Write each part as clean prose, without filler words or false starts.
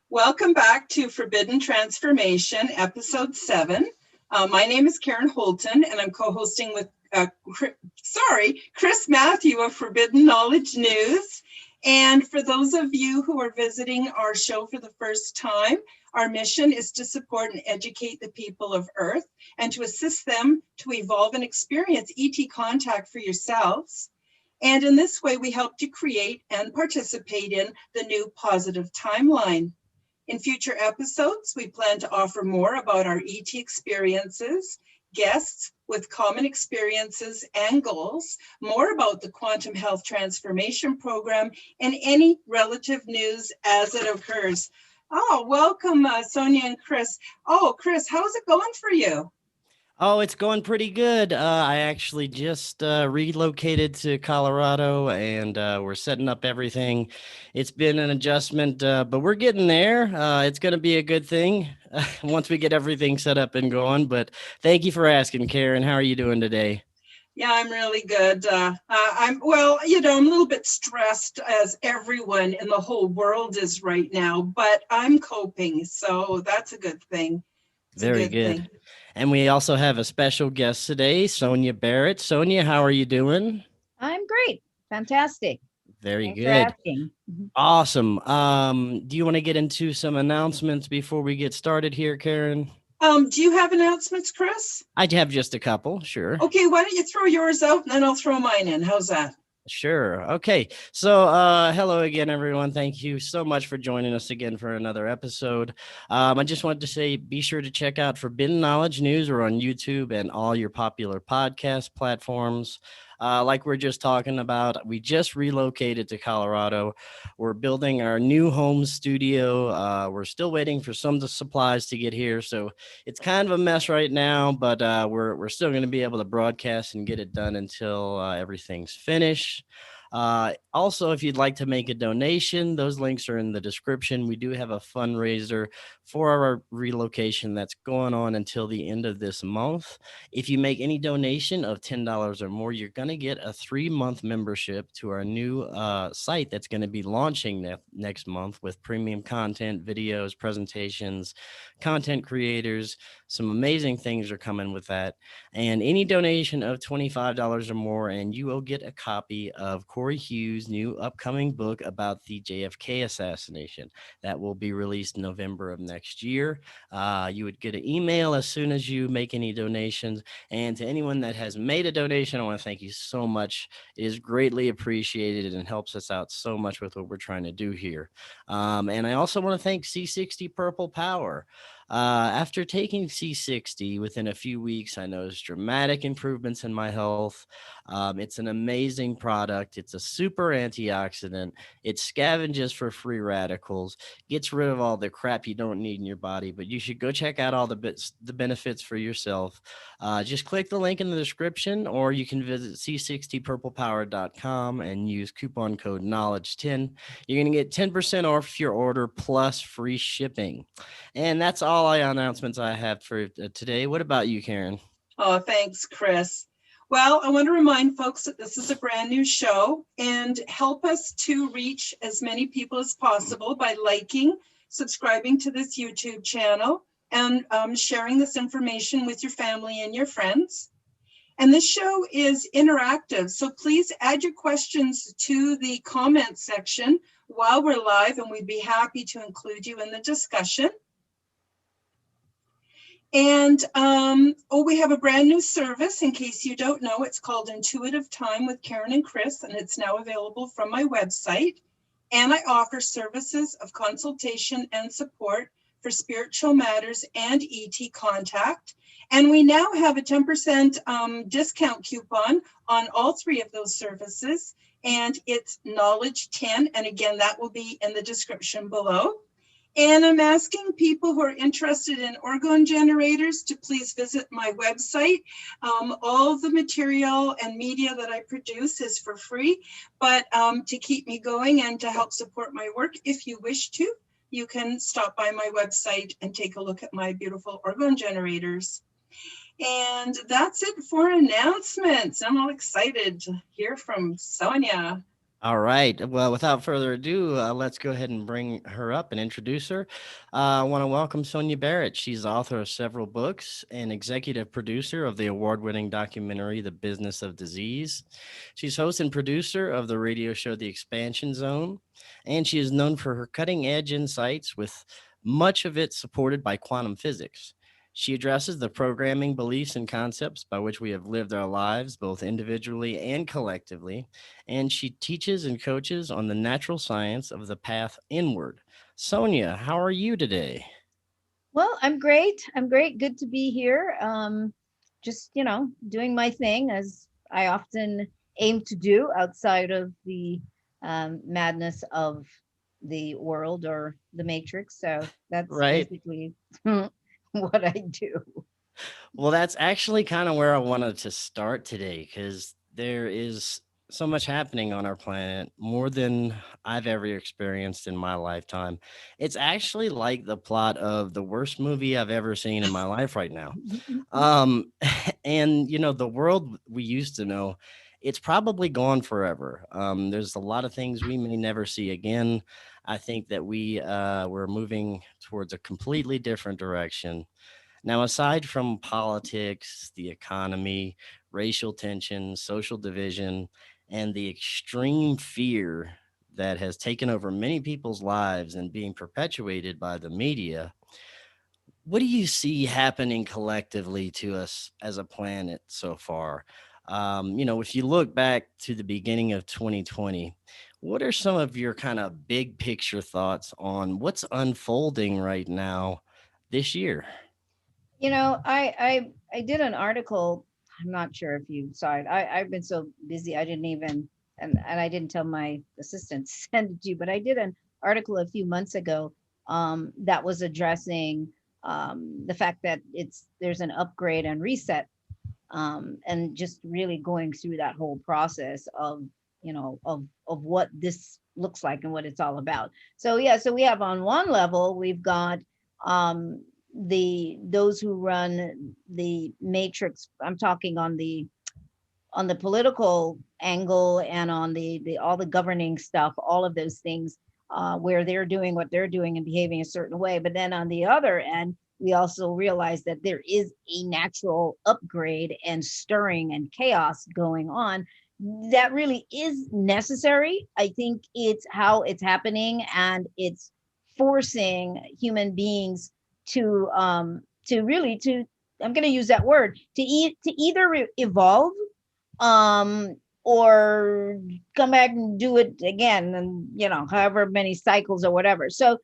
Welcome back to Forbidden Transformation, Episode 7. My name is Karen Holton, and I'm co-hosting with Chris Matthew of Forbidden Knowledge News. And for those of you who are visiting our show for the first time, our mission is to support and educate the people of Earth and to assist them to evolve and experience ET contact for yourselves. And in this way, we help to create and participate in the new positive timeline. In future episodes, we plan to offer more about our ET experiences, guests with common experiences and goals, more about the Quantum Health Transformation Program, and any relative news as it occurs. Oh, welcome, Sonia and Chris. Oh, Chris, how's it going for you? Oh, it's going pretty good. I actually just relocated to Colorado and we're setting up everything. It's been an adjustment, but we're getting there. It's going to be a good thing once we get everything set up and going. But thank you for asking, Karen. How are you doing today? Yeah, I'm really good. I'm I'm a little bit stressed as everyone in the whole world is right now, but I'm coping. So that's a good thing. It's a Very good good. thing. And we also have a special guest today, Sonia Barrett. Sonia, how are you doing? I'm great. Fantastic. Very Thanks for good. asking. Awesome. Do you want to get into some announcements before we get started here, Karen? Do you have announcements, Chris? I have just a couple, sure. Okay, why don't you throw yours out and then I'll throw mine in. How's that? Sure. Okay. So, hello again, everyone. Thank you so much for joining us again for another episode. I just wanted to say be sure to check out Forbidden Knowledge News. We're on YouTube and all your popular podcast platforms. Like we're just talking about, we just relocated to Colorado. We're building our new home studio. We're still waiting for some of the supplies to get here. So it's kind of a mess right now, but we're still going to be able to broadcast and get it done until everything's finished. Also, if you'd like to make a donation, those links are in the description. We do have a fundraiser for our relocation that's going on until the end of this month. If you make any donation of $10 or more, you're going to get a 3-month membership to our new site that's going to be launching next month with premium content, videos, presentations, content creators. Some amazing things are coming with that. And any donation of $25 or more, and you will get a copy of Corey Hughes' new upcoming book about the JFK assassination that will be released November of next year. You would get an email as soon as you make any donations. And to anyone that has made a donation, I want to thank you so much. It is greatly appreciated and helps us out so much with what we're trying to do here. And I also want to thank C60 Purple Power. After taking C60 within a few weeks, I noticed dramatic improvements in my health. It's an amazing product. It's a super antioxidant. It scavenges for free radicals, gets rid of all the crap you don't need in your body. But you should go check out all the benefits for yourself. Just click the link in the description, or you can visit c60purplepower.com and use coupon code knowledge10. You're going to get 10% off your order plus free shipping. And that's all the announcements I have for today. What about you, Karen? Oh, thanks, Chris. Well, I want to remind folks that this is a brand new show and help us to reach as many people as possible by liking, subscribing to this YouTube channel, and sharing this information with your family and your friends. And this show is interactive, so please add your questions to the comment section while we're live, and we'd be happy to include you in the discussion. And we have a brand new service. In case you don't know, it's called Intuitive Time with Karen and Chris, and it's now available from my website. And I offer services of consultation and support for spiritual matters and ET contact. And we now have a 10% discount coupon on all 3 of those services, and it's Knowledge 10. And again, that will be in the description below. And I'm asking people who are interested in orgone generators to please visit my website. All the material and media that I produce is for free, but to keep me going and to help support my work, if you wish to, you can stop by my website and take a look at my beautiful orgone generators. And that's it for announcements. I'm all excited to hear from Sonia. All right. Well, without further ado, let's go ahead and bring her up and introduce her. I want to welcome Sonia Barrett. She's the author of several books and executive producer of the award-winning documentary, The Business of Disease. She's host and producer of the radio show, The Expansion Zone, and she is known for her cutting-edge insights, with much of it supported by quantum physics. She addresses the programming beliefs and concepts by which we have lived our lives, both individually and collectively, and she teaches and coaches on the natural science of the path inward. Sonia, how are you today? Well, I'm great. I'm great. Good to be here. Just, doing my thing as I often aim to do outside of the madness of the world or the matrix. So that's Right. basically what I do. Well, that's actually kind of where I wanted to start today, because there is so much happening on our planet, more than I've ever experienced in my lifetime. It's actually like the plot of the worst movie I've ever seen in my life right now. Um, and the world we used to know, it's probably gone forever. There's a lot of things we may never see again. I think that we're moving towards a completely different direction. Now, aside from politics, the economy, racial tension, social division, and the extreme fear that has taken over many people's lives and being perpetuated by the media, what do you see happening collectively to us as a planet so far? If you look back to the beginning of 2020, what are some of your kind of big picture thoughts on what's unfolding right now this year? I did an article. I'm not sure if you saw it. I've been so busy I didn't even and I didn't tell my assistant to send it to you, but I did an article a few months ago that was addressing the fact that there's an upgrade and reset, and just really going through that whole process of of what this looks like and what it's all about. So yeah, so we have on one level we've got those who run the matrix. I'm talking on the political angle and on the all the governing stuff, all of those things, where they're doing what they're doing and behaving a certain way. But then on the other end, we also realize that there is a natural upgrade and stirring and chaos going on that really is necessary. I think it's how it's happening, and it's forcing human beings to really to I'm going to use that word to either evolve, um or come back and do it again, and however many cycles or whatever. So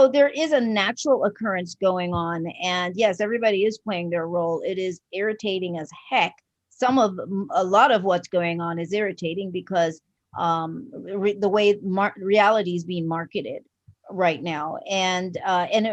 there is a natural occurrence going on, and yes, everybody is playing their role. It is irritating as heck. A lot of what's going on is irritating because the way reality is being marketed right now, and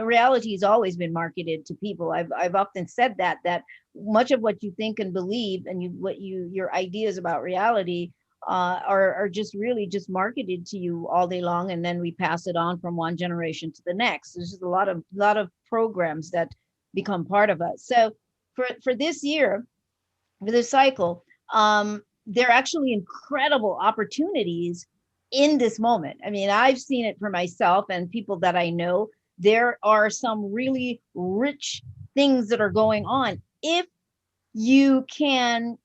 reality has always been marketed to people. I've often said that much of what you think and believe, and your ideas about reality are just really just marketed to you all day long, and then we pass it on from one generation to the next. There's just a lot of programs that become part of us. So for this year, for this cycle, there are actually incredible opportunities in this moment. I mean, I've seen it for myself and people that I know. There are some really rich things that are going on if you can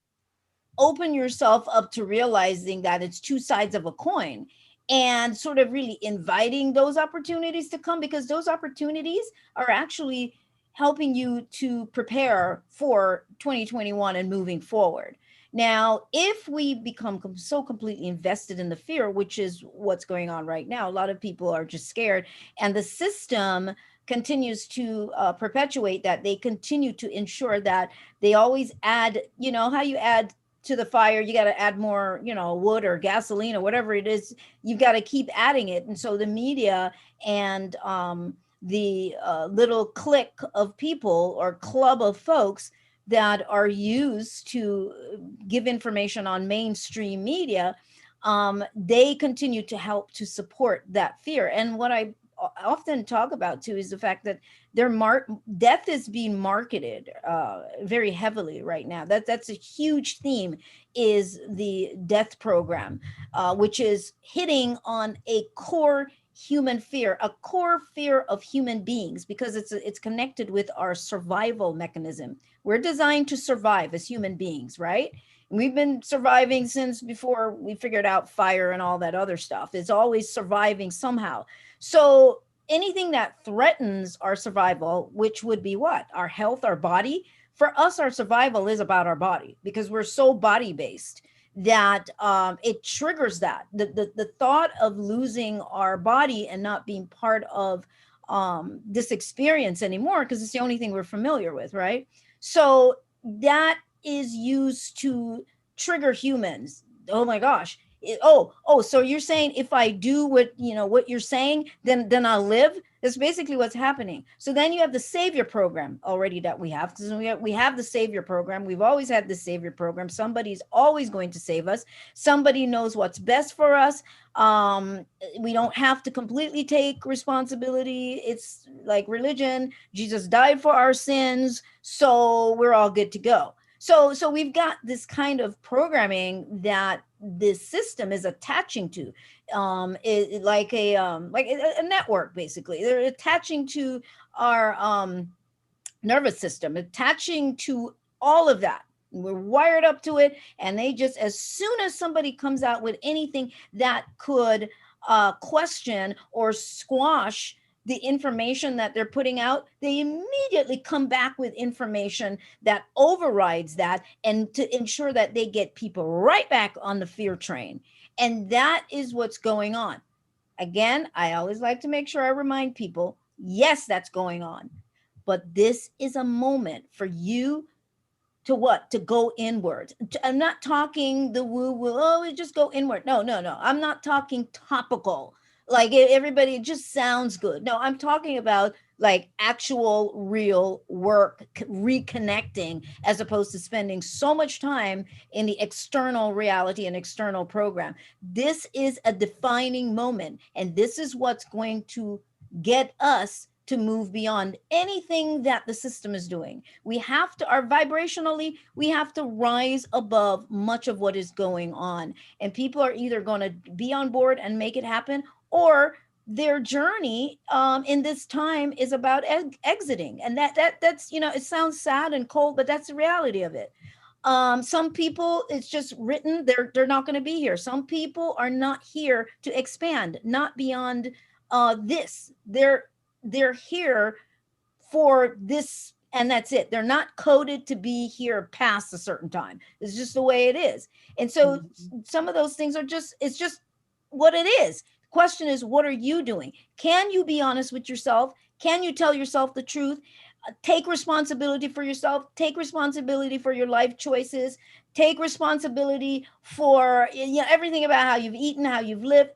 open yourself up to realizing that it's two sides of a coin, and sort of really inviting those opportunities to come, because those opportunities are actually helping you to prepare for 2021 and moving forward. Now, if we become so completely invested in the fear, which is what's going on right now, a lot of people are just scared, and the system continues to perpetuate that. They continue to ensure that they always add, how you add to the fire, you got to add more, wood or gasoline or whatever it is. You've got to keep adding it. And so the media and the little clique of people or club of folks that are used to give information on mainstream media, they continue to help to support that fear. And what I often talk about too is the fact that death is being marketed very heavily right now. That's a huge theme, is the death program, which is hitting on a core human fear, a core fear of human beings, because it's connected with our survival mechanism. We're designed to survive as human beings, right? We've been surviving since before we figured out fire and all that other stuff. It's always surviving somehow. So anything that threatens our survival, which would be what? Our health, our body. For us, our survival is about our body, because we're so body based that it triggers that. The thought of losing our body and not being part of this experience anymore, because it's the only thing we're familiar with, right? So that is used to trigger humans. Oh my gosh. So you're saying if I do what you're saying, then I'll live? That's basically what's happening. So then you have the savior program already that we have, because we have the savior program. We've always had the savior program. Somebody's always going to save us. Somebody knows what's best for us. We don't have to completely take responsibility. It's like religion. Jesus died for our sins, so we're all good to go. So we've got this kind of programming that this system is attaching to, like a network. Basically, they're attaching to our nervous system, attaching to all of that. We're wired up to it, and they just, as soon as somebody comes out with anything that could question or squash the information that they're putting out, they immediately come back with information that overrides that, and to ensure that they get people right back on the fear train. And that is what's going on. Again, I always like to make sure I remind people, yes, that's going on. But this is a moment for you to what? To go inward. I'm not talking the woo woo, oh, we just go inward. No. I'm not talking topical. Like everybody, it just sounds good. No, I'm talking about like actual real work, reconnecting, as opposed to spending so much time in the external reality and external program. This is a defining moment, and this is what's going to get us to move beyond anything that the system is doing. We have to, our vibrationally, we have to rise above much of what is going on. And people are either going to be on board and make it happen, or their journey in this time is about exiting. And that's, it sounds sad and cold, but that's the reality of it. Some people, it's just written, they're not going to be here. Some people are not here to expand, not beyond this. They're here for this, and that's it. They're not coded to be here past a certain time. It's just the way it is. And so some of those things are just, it's just what it is. The question is, what are you doing? Can you be honest with yourself? Can you tell yourself the truth? Take responsibility for yourself. Take responsibility for your life choices. Take responsibility for everything about how you've eaten, how you've lived.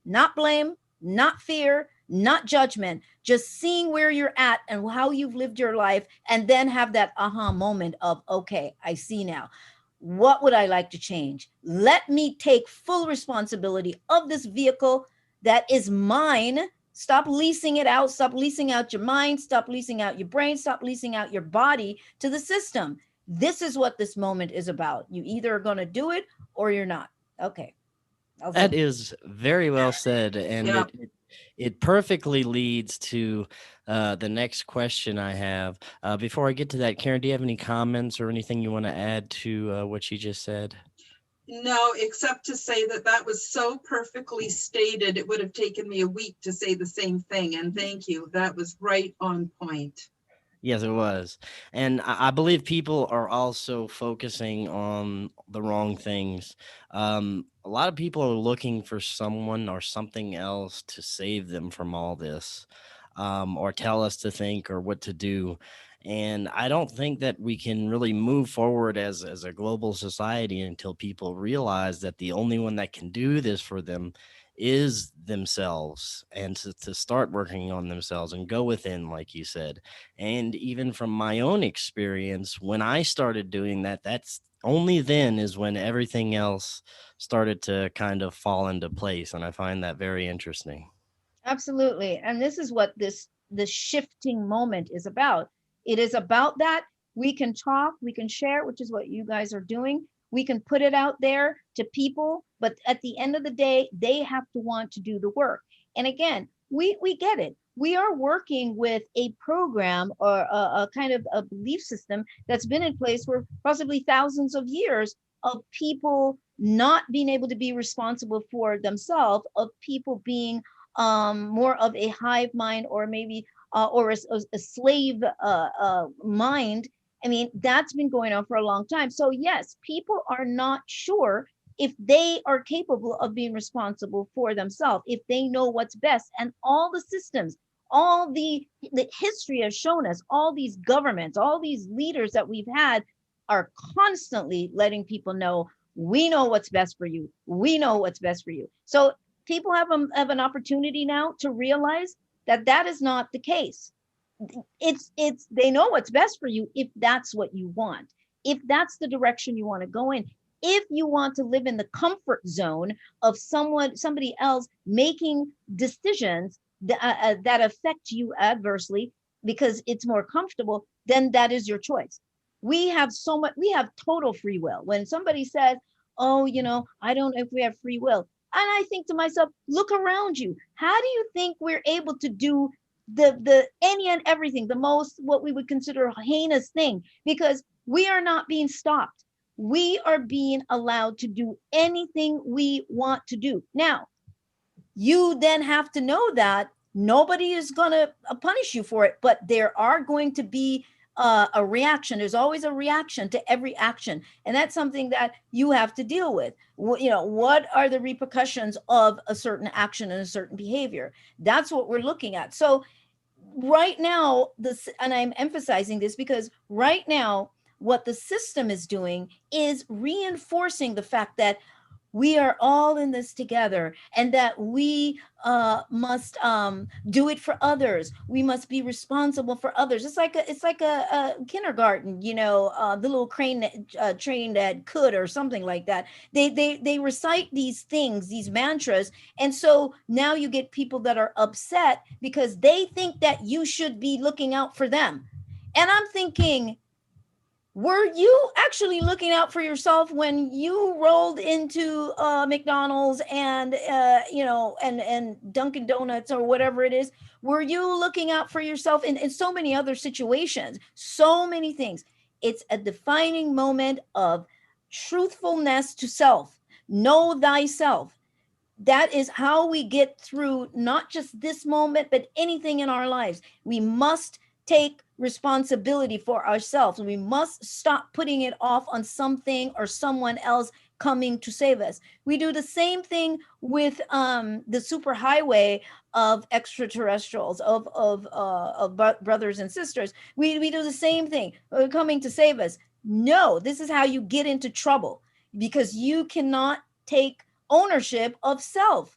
Not blame, not fear, not judgment, just seeing where you're at and how you've lived your life, and then have that aha moment of, okay, I see now. What would I like to change? Let me take full responsibility of this vehicle that is mine. Stop leasing it out. Stop leasing out your mind. Stop leasing out your brain. Stop leasing out your body to the system. This is what this moment is about. You either are going to do it or you're not. Okay. That is very well said. And Yeah. it perfectly leads to the next question I have. Before I get to that, Karen, do you have any comments or anything you want to add to what you just said? No, except to say that was so perfectly stated. It would have taken me a week to say the same thing. And thank you. That was right on point. Yes, it was. And I believe people are also focusing on the wrong things. A lot of people are looking for someone or something else to save them from all this, or tell us to think or what to do. And I don't think that we can really move forward as a global society until people realize that the only one that can do this for them is themselves, and to start working on themselves and go within, like you said. And even from my own experience, when I started doing that, that's only then is when everything else started to kind of fall into place. And I find that very interesting. Absolutely. And this is what the shifting moment is about. It is about that. We can talk, we can share, which is what you guys are doing. We can put it out there to people, but at the end of the day, they have to want to do the work. And again, we get it. We are working with a program or a kind of a belief system that's been in place for possibly thousands of years of people not being able to be responsible for themselves, of people being more of a hive mind, or maybe or a slave mind. I mean, that's been going on for a long time. So yes, people are not sure if they are capable of being responsible for themselves, if they know what's best. And all the systems, all the history has shown us, all these governments, all these leaders that we've had are constantly letting people know, we know what's best for you. We know what's best for you. So people have an opportunity now to realize that that is not the case. It's they know what's best for you if that's what you want, if that's the direction you want to go in. If you want to live in the comfort zone of somebody else making decisions that affect you adversely because it's more comfortable, then that is your choice. We have we have total free will. When somebody says, oh, I don't know if we have free will, and I think to myself, look around you. How do you think we're able to do the any and everything, the most what we would consider a heinous thing? Because we are not being stopped. We are being allowed to do anything we want to do. Now, you then have to know that nobody is going to punish you for it, but there are going to be a reaction. There's always a reaction to every action. And that's something that you have to deal with. What are the repercussions of a certain action and a certain behavior? That's what we're looking at. So right now, and I'm emphasizing this because right now, what the system is doing is reinforcing the fact that we are all in this together, and that we must do it for others. We must be responsible for others. It's like a kindergarten, the little train that could, or something like that. They recite these things, these mantras, and so now you get people that are upset because they think that you should be looking out for them. And I'm thinking, were you actually looking out for yourself when you rolled into McDonald's and and Dunkin' Donuts or whatever it is? Were you looking out for yourself in so many other situations? So many things. It's a defining moment of truthfulness to self. Know thyself. That is how we get through not just this moment, but anything in our lives. We must take responsibility for ourselves. We must stop putting it off on something or someone else coming to save us. We do the same thing with the superhighway of extraterrestrials, of brothers and sisters. We do the same thing, coming to save us. No, this is how you get into trouble, because you cannot take ownership of self.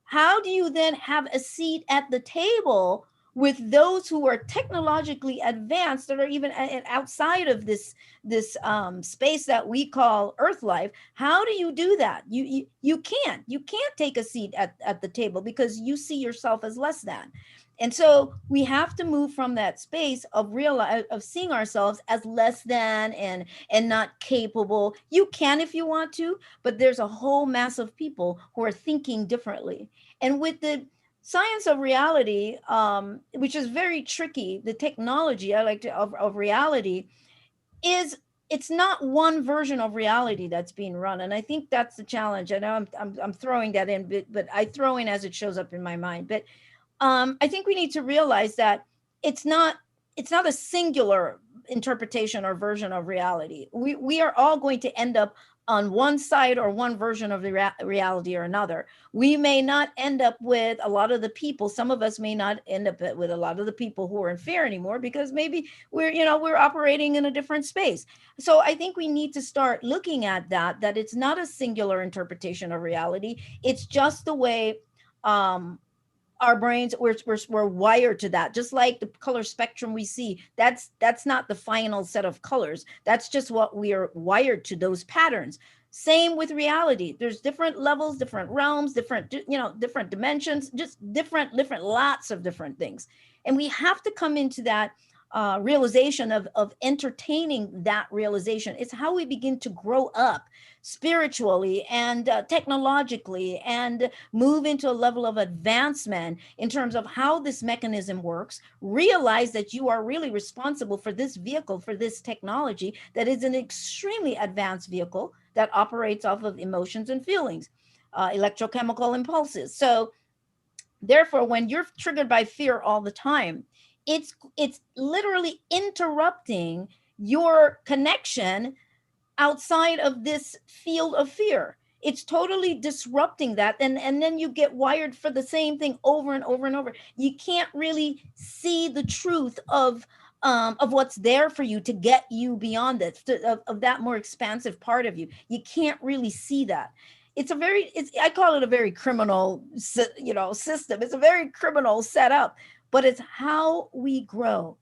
How do you then have a seat at the table with those who are technologically advanced, that are even outside of this space that we call Earth life? How do you do that? You can't take a seat at the table because you see yourself as less than. And so we have to move from that space of seeing ourselves as less than and not capable. You can if you want to, but there's a whole mass of people who are thinking differently. And with the science of reality, which is very tricky, the technology of reality it's not one version of reality that's being run. And I think that's the challenge. I know I'm throwing that in, but I throw in as it shows up in my mind. But I think we need to realize that it's not a singular interpretation or version of reality. We are all going to end up on one side or one version of the reality or another. We may not end up with a lot of the people. Some of us may not end up with a lot of the people who are in fear anymore, because maybe we're operating in a different space. So I think we need to start looking at that it's not a singular interpretation of reality. It's just the way our brains, we're wired to that. Just like the color spectrum we see, that's not the final set of colors. That's just what we are wired to, those patterns. Same with reality. There's different levels, different realms, different, different dimensions, just different, lots of different things. And we have to come into that realization of entertaining that realization. It's how we begin to grow up spiritually and technologically, and move into a level of advancement in terms of how this mechanism works. Realize that you are really responsible for this vehicle, for this technology that is an extremely advanced vehicle that operates off of emotions and feelings, electrochemical impulses. So therefore, when you're triggered by fear all the time, it's literally interrupting your connection outside of this field of fear. It's totally disrupting that. And then you get wired for the same thing over and over and over. You can't really see the truth of what's there for you to get you beyond it, of that more expansive part of you. You can't really see that. I call it a very criminal, system. It's a very criminal setup, but it's how we grow.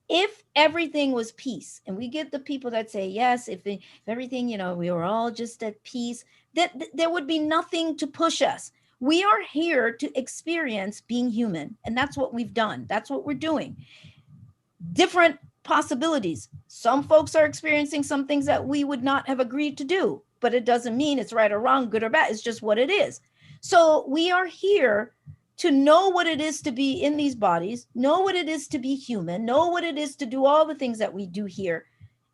If everything was peace, and we get the people that say, yes, if everything, we were all just at peace, that there would be nothing to push us. We are here to experience being human. And that's what we've done. That's what we're doing. Different possibilities. Some folks are experiencing some things that we would not have agreed to do, but it doesn't mean it's right or wrong, good or bad. It's just what it is. So we are here to know what it is to be in these bodies, know what it is to be human, know what it is to do all the things that we do here.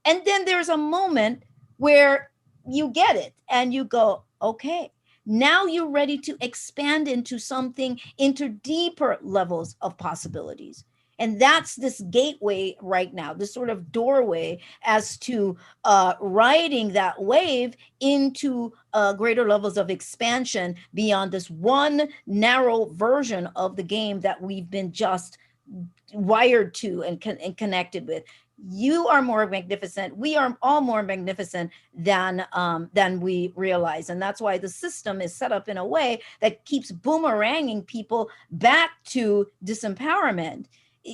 And then there's a moment where you get it and you go, okay, now you're ready to expand into something, into deeper levels of possibilities. And that's this gateway right now, this sort of doorway as to riding that wave into greater levels of expansion beyond this one narrow version of the game that we've been just wired to and connected with. You are more magnificent. We are all more magnificent than we realize. And that's why the system is set up in a way that keeps boomeranging people back to disempowerment.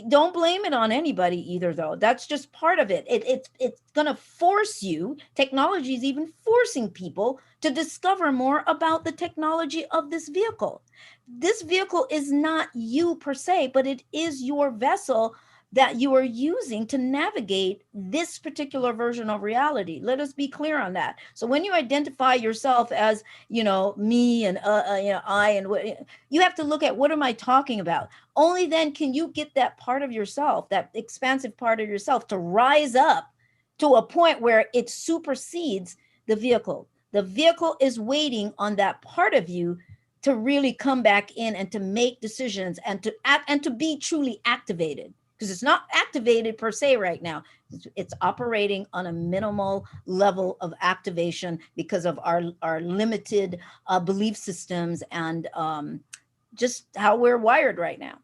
Don't blame it on anybody either, though. That's just part of it. It's going to force you. Technology is even forcing people to discover more about the technology of this vehicle. This vehicle is not you per se, but it is your vessel that you are using to navigate this particular version of reality. Let us be clear on that. So when you identify yourself as, me and, I, and what, you have to look at, what am I talking about? Only then can you get that part of yourself, that expansive part of yourself, to rise up to a point where it supersedes the vehicle. The vehicle is waiting on that part of you to really come back in and to make decisions and to act and to be truly activated. Because it's not activated per se right now. It's operating on a minimal level of activation because of our limited belief systems and just how we're wired right now.